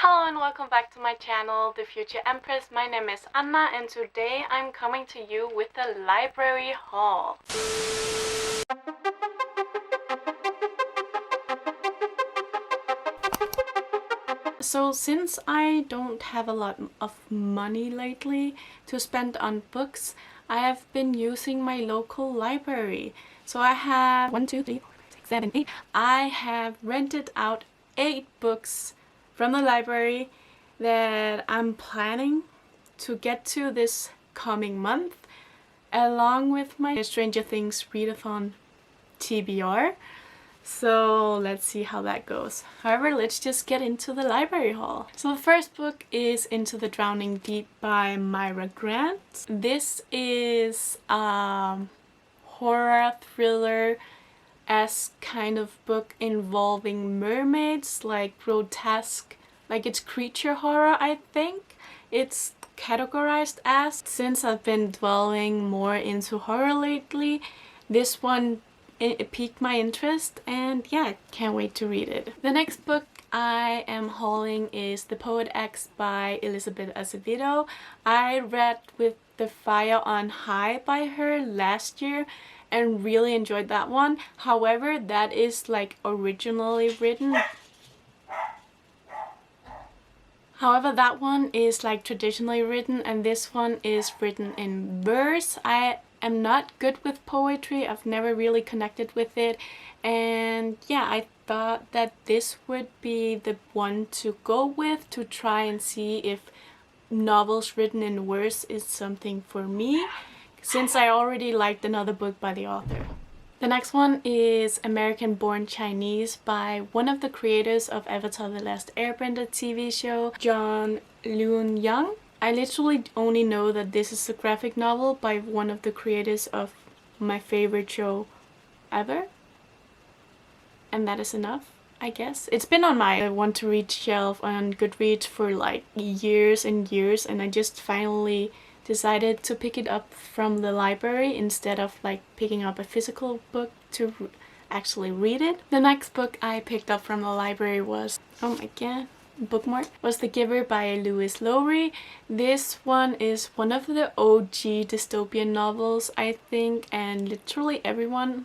Hello and welcome back to my channel, The Future Empress. My name is Anna and today I'm coming to you with a library haul. So since I don't have a lot of money lately to spend on books, I have been using my local library. So I have 1, 2, 3, 4, 5, 6, 7, 8. I have rented out 8 books from the library that I'm planning to get to this coming month, along with my Stranger Things readathon TBR. So let's see how that goes. However, let's just get into the library haul. So the first book is Into the Drowning Deep by Mira Grant. This is a horror thriller as kind of book involving mermaids, like grotesque, like it's creature horror, I think it's categorized as. Since I've been dwelling more into horror lately, this one it piqued my interest and yeah, can't wait to read it. The next book I am hauling is The Poet X by Elizabeth Acevedo. I read With the Fire on High by her last year and really enjoyed that one. However, that is like originally written. However, that one is like traditionally written and this one is written in verse. I am not good with poetry. I've never really connected with it. And yeah, I thought that this would be the one to go with to try and see if novels written in verse is something for me, since I already liked another book by the author. The next one is American Born Chinese by one of the creators of Avatar: The Last Airbender TV show, John Luen. I literally only know that this is a graphic novel by one of the creators of my favorite show ever. And that is enough, I guess. It's been on my want to read shelf on Goodreads for like years and years, and I just finally decided to pick it up from the library instead of like picking up a physical book to actually read it. The next book I picked up from the library was, oh my god, bookmark, was The Giver by Lowry. This one is one of the OG dystopian novels, I think, and literally everyone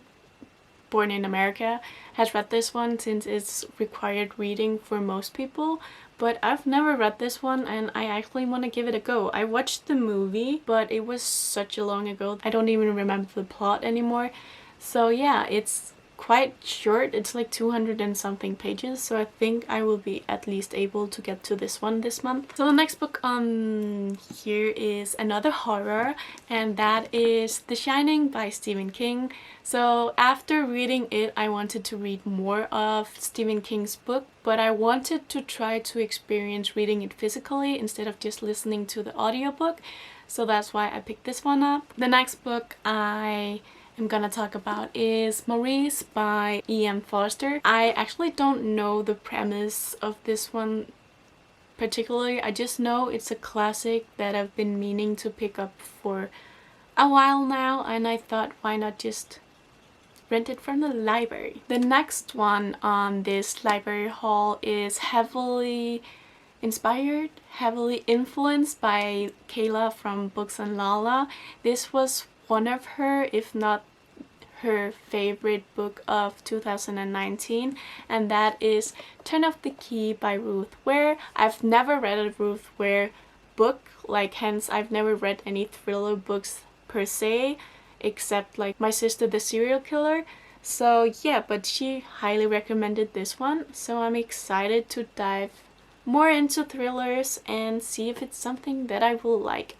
born in America has read this one since it's required reading for most people. But I've never read this one and I actually want to give it a go. I watched the movie, but it was such a long ago. I don't even remember the plot anymore. So yeah, it's quite short. It's like 200 and something pages. So I think I will be at least able to get to this one this month. So the next book on here is another horror, and that is The Shining by Stephen King. So after reading it, I wanted to read more of Stephen King's book, but I wanted to try to experience reading it physically instead of just listening to the audiobook. So that's why I picked this one up. The next book I'm gonna talk about is Maurice by Forster. I actually don't know the premise of this one particularly. I just know it's a classic that I've been meaning to pick up for a while now, and I thought why not just rent it from the library. The next one on this library haul is heavily inspired, heavily influenced by Kayla from Books and Lala. This was one of her, if not her favorite book of 2019, and that is Turn Off the Key by Ruth Ware. I've never read a Ruth Ware book, like hence I've never read any thriller books per se, except like My Sister the Serial Killer. So yeah, but she highly recommended this one, so I'm excited to dive more into thrillers and see if it's something that I will like.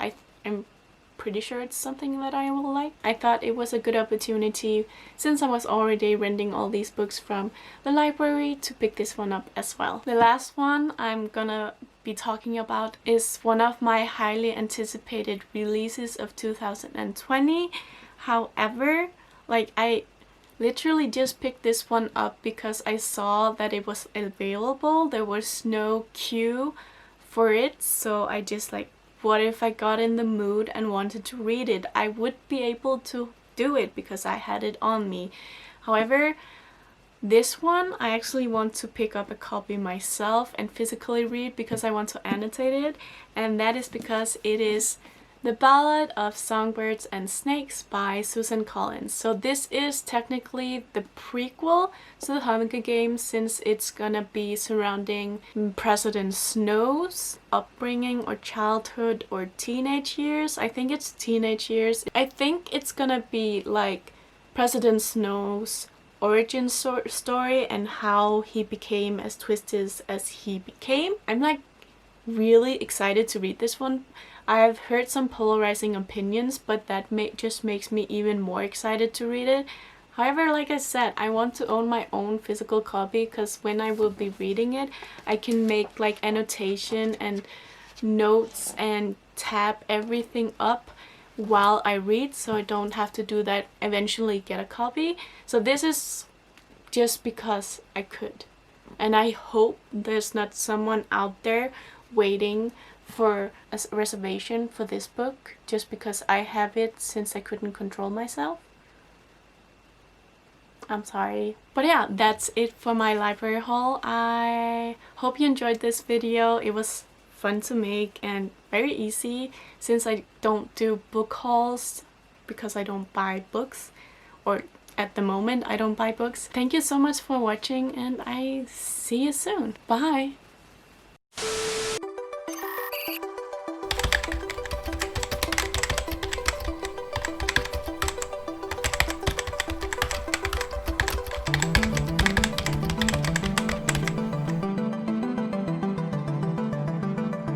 I'm pretty sure it's something that I will like. I thought it was a good opportunity, since I was already renting all these books from the library, to pick this one up as well. The last one I'm gonna be talking about is one of my highly anticipated releases of 2020. However, like I literally just picked this one up because I saw that it was available. There was no queue for it, so I just like, what if I got in the mood and wanted to read it? I would be able to do it because I had it on me. However, This one I actually want to pick up a copy myself and physically read because I want to annotate it, and that is because it is The Ballad of Songbirds and Snakes by Suzanne Collins. So this is technically the prequel to the Hunger Games, since it's gonna be surrounding President Snow's upbringing or childhood or teenage years. I think it's teenage years. I think it's gonna be like President Snow's origin story and how he became as twisted as he became. I'm like really excited to read this one. I've heard some polarizing opinions, but that just makes me even more excited to read it. However, like I said, I want to own my own physical copy because when I will be reading it, I can make like annotation and notes and tab everything up while I read, so I don't have to do that, eventually get a copy. So this is just because I could. And I hope there's not someone out there waiting for a reservation for this book just because I have it, since I couldn't control myself. I'm sorry. But yeah, that's it for my library haul. I hope you enjoyed this video. It was fun to make and very easy since I don't do book hauls because I don't buy books, or at the moment I don't buy books. Thank you so much for watching and I see you soon. Bye!